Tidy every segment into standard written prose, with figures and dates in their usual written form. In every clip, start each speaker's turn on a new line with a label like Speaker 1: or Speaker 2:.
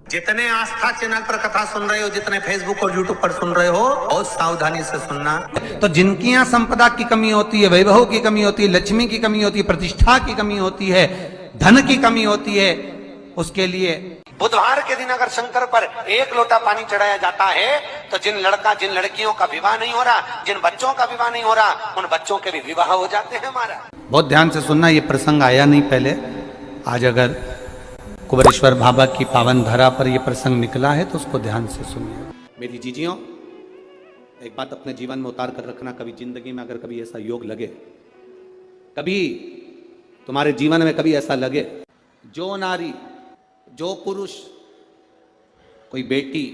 Speaker 1: जितने आस्था चैनल पर कथा सुन रहे हो, जितने फेसबुक और यूट्यूब पर सुन रहे हो, बहुत सावधानी से सुनना। तो जिनकी यहाँ संपदा की कमी होती है, वैभव की कमी होती है, लक्ष्मी की कमी होती है, प्रतिष्ठा की कमी होती है, धन की कमी होती है, उसके लिए बुधवार के दिन अगर शंकर पर 1 लोटा पानी चढ़ाया जाता है तो जिन लड़कियों का विवाह नहीं हो रहा, जिन बच्चों का विवाह नहीं हो रहा, उन बच्चों के भी विवाह हो जाते हैं हमारा। बहुत ध्यान से सुनना, ये प्रसंग आया नहीं पहले, आज अगर कुबेरेश्वर बाबा की पावन धरा पर यह प्रसंग निकला है तो उसको ध्यान से सुनिए। मेरी जीजियों, एक बात अपने जीवन में उतार कर रखना, कभी जिंदगी में अगर कभी ऐसा योग लगे, कभी तुम्हारे जीवन में कभी ऐसा लगे, जो नारी, जो पुरुष, कोई बेटी,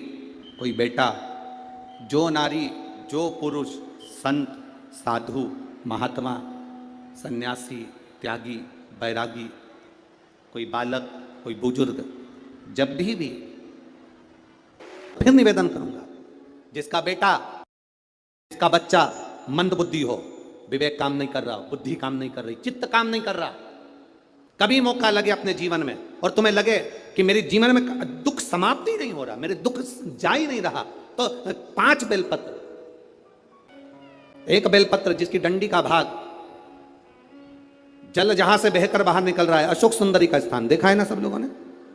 Speaker 1: कोई बेटा, जो नारी, जो पुरुष, संत, साधु, महात्मा, सन्यासी, त्यागी, बैरागी, कोई बालक, कोई बुजुर्ग, जब भी फिर निवेदन करूंगा, जिसका बेटा, जिसका बच्चा मंद बुद्धि हो, विवेक काम नहीं कर रहा, बुद्धि काम नहीं कर रही, चित्त काम नहीं कर रहा, कभी मौका लगे अपने जीवन में और तुम्हें लगे कि मेरे जीवन में दुख समाप्त ही नहीं हो रहा, मेरे दुख जा ही नहीं रहा, तो 5 बेलपत्र, एक बेलपत्र जिसकी डंडी का भाग जल जहां से बहकर बाहर निकल रहा है, अशोक सुंदरी का स्थान देखा है ना सब लोगों ने,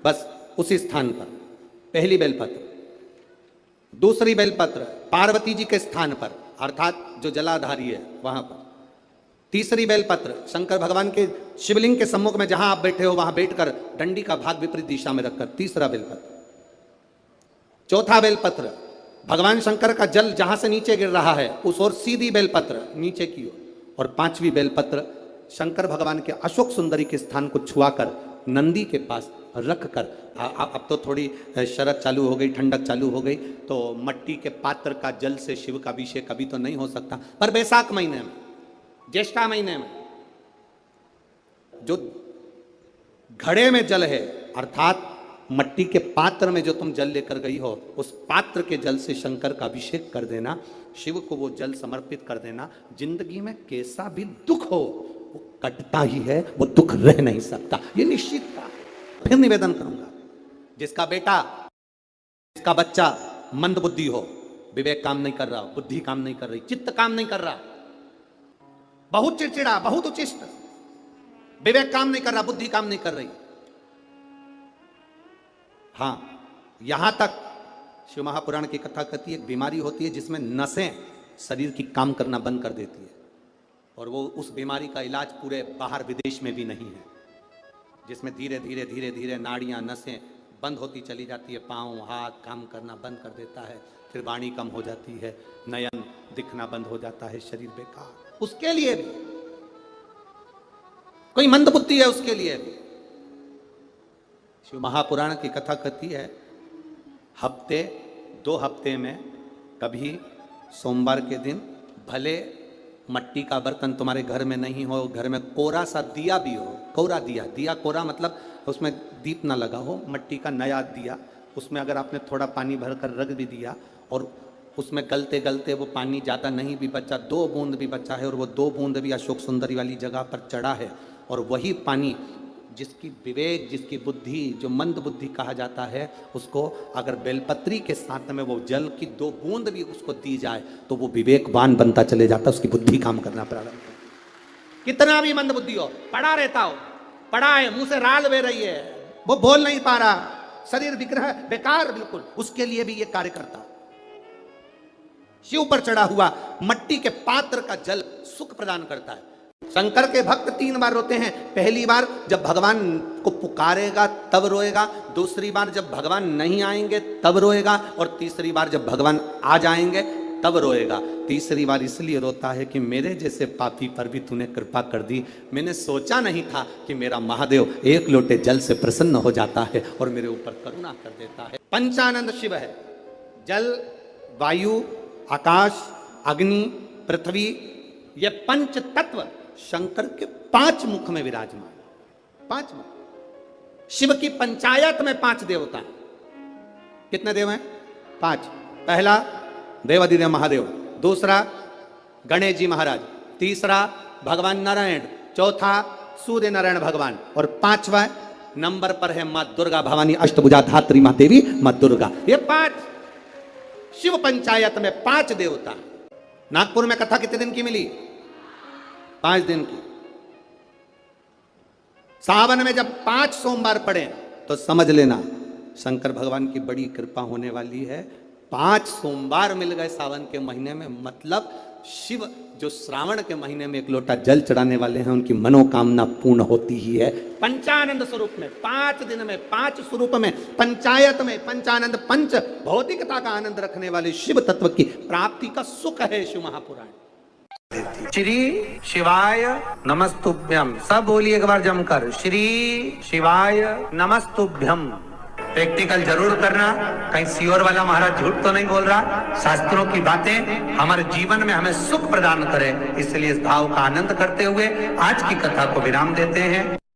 Speaker 1: बस उसी स्थान पर पहली बेलपत्र, दूसरी बेलपत्र पार्वती जी के स्थान पर अर्थात जो जलाधारी है वहां पर, तीसरी बेलपत्र शंकर भगवान के शिवलिंग के सम्मुख में जहां आप बैठे हो वहां बैठकर डंडी का भाग विपरीत दिशा में रखकर, तीसरा बेलपत्र, चौथा बेलपत्र भगवान शंकर का जल जहां से नीचे गिर रहा है उस ओर सीधी बेलपत्र नीचे की ओर, और 5वीं बेलपत्र शंकर भगवान के अशोक सुंदरी के स्थान को छुआकर नंदी के पास रख कर, अब तो थोड़ी शरद चालू हो गई, ठंडक चालू हो गई, तो मट्टी के पात्र का जल से शिव का अभिषेक कभी तो नहीं हो सकता, पर बैसाख महीने में, ज्येष्ठा महीने में जो घड़े में जल है, अर्थात मट्टी के पात्र में जो तुम जल लेकर गई हो, उस पात्र के जल से शंकर का अभिषेक कर देना, शिव को वो जल समर्पित कर देना, जिंदगी में कैसा भी दुख हो वो कटता ही है, वो दुख रह नहीं सकता, ये निश्चित था। फिर निवेदन करूंगा, जिसका बेटा, जिसका बच्चा मंद बुद्धि हो, विवेक काम नहीं कर रहा, बुद्धि काम नहीं कर रही, चित्त काम नहीं कर रहा, बहुत चिड़चिड़ा, बहुत उचिष्ट, विवेक काम नहीं कर रहा, बुद्धि काम नहीं कर रही, हां यहां तक शिव महापुराण की कथा कहती है, एक बीमारी होती है जिसमें नसें शरीर की काम करना बंद कर देती है, और वो उस बीमारी का इलाज पूरे बाहर विदेश में भी नहीं है, जिसमें धीरे धीरे धीरे धीरे नाड़ियां, नसें बंद होती चली जाती है, पांव हाथ काम करना बंद कर देता है, फिर वाणी कम हो जाती है, नयन दिखना बंद हो जाता है, शरीर बेकार। उसके लिए भी कोई मंदबुद्धि है, उसके लिए भी शिव महापुराण की कथा कहती है, हफ्ते 2 हफ्ते में कभी सोमवार के दिन भले मट्टी का बर्तन तुम्हारे घर में नहीं हो, घर में कोरा सा दिया भी हो, कोरा दिया, दिया कोरा मतलब उसमें दीप ना लगा हो, मट्टी का नया दिया, उसमें अगर आपने थोड़ा पानी भरकर रख भी दिया और उसमें गलते गलते वो पानी ज़्यादा नहीं भी बचा, 2 बूंद भी बचा है, और वो 2 बूंद भी अशोक सुंदरी वाली जगह पर चढ़ा है, और वही पानी जिसकी विवेक, जिसकी बुद्धि, जो मंद बुद्धि कहा जाता है, उसको अगर बेलपत्री के साथ में वो जल की 2 बूंद भी उसको दी जाए तो वो विवेकवान बनता चले जाता, उसकी बुद्धि काम करना प्रारंभ। कितना भी मंद बुद्धि हो, पड़ा रहता हो, पड़ा है, मुंह से राल बह रही है, वो बोल नहीं पा रहा, शरीर विग्रह बेकार बिल्कुल, उसके लिए भी ये कार्य करता। शिव पर चढ़ा हुआ मट्टी के पात्र का जल सुख प्रदान करता है। शंकर के भक्त 3 बार रोते हैं, पहली बार जब भगवान को पुकारेगा तब रोएगा, दूसरी बार जब भगवान नहीं आएंगे तब रोएगा, और तीसरी बार जब भगवान आ जाएंगे तब रोएगा। तीसरी बार इसलिए रोता है कि मेरे जैसे पापी पर भी तूने कृपा कर दी, मैंने सोचा नहीं था कि मेरा महादेव 1 लोटे जल से प्रसन्न हो जाता है और मेरे ऊपर करुणा कर देता है। पंचानंद शिव है, जल, वायु, आकाश, अग्नि, पृथ्वी, ये 5 तत्व शंकर के 5 मुख में विराजमान, 5 मुख। शिव की पंचायत में 5 देवता हैं। कितने देव हैं? 5। पहला देवाधिदेव महादेव, दूसरा गणेश जी महाराज, तीसरा भगवान नारायण, चौथा सूर्य नारायण भगवान, और 5वां नंबर पर है मां दुर्गा भवानी, अष्टभुजा धात्री मां देवी मां दुर्गा। ये 5 शिव पंचायत में 5 देवता। नागपुर में कथा कितने दिन की मिली? 5 दिन की। सावन में जब 5 सोमवार पड़े तो समझ लेना शंकर भगवान की बड़ी कृपा होने वाली है। 5 सोमवार मिल गए सावन के महीने में, मतलब शिव जो श्रावण के महीने में 1 लोटा जल चढ़ाने वाले हैं उनकी मनोकामना पूर्ण होती ही है। पंचानंद स्वरूप में 5 दिन में 5 स्वरूप में पंचायत में पंचानंद पंच भौतिकता का आनंद रखने वाले शिव तत्व की प्राप्ति का सुख है शिव महापुराण।
Speaker 2: श्री शिवाय नमस्तुभ्यम, सब बोलिए एक बार जमकर, श्री शिवाय नमस्तुभ्यम। प्रैक्टिकल जरूर करना, कहीं सियोर वाला महाराज झूठ तो नहीं बोल रहा। शास्त्रों की बातें हमारे जीवन में हमें सुख प्रदान करे, इसलिए इस भाव का आनंद करते हुए आज की कथा को विराम देते हैं।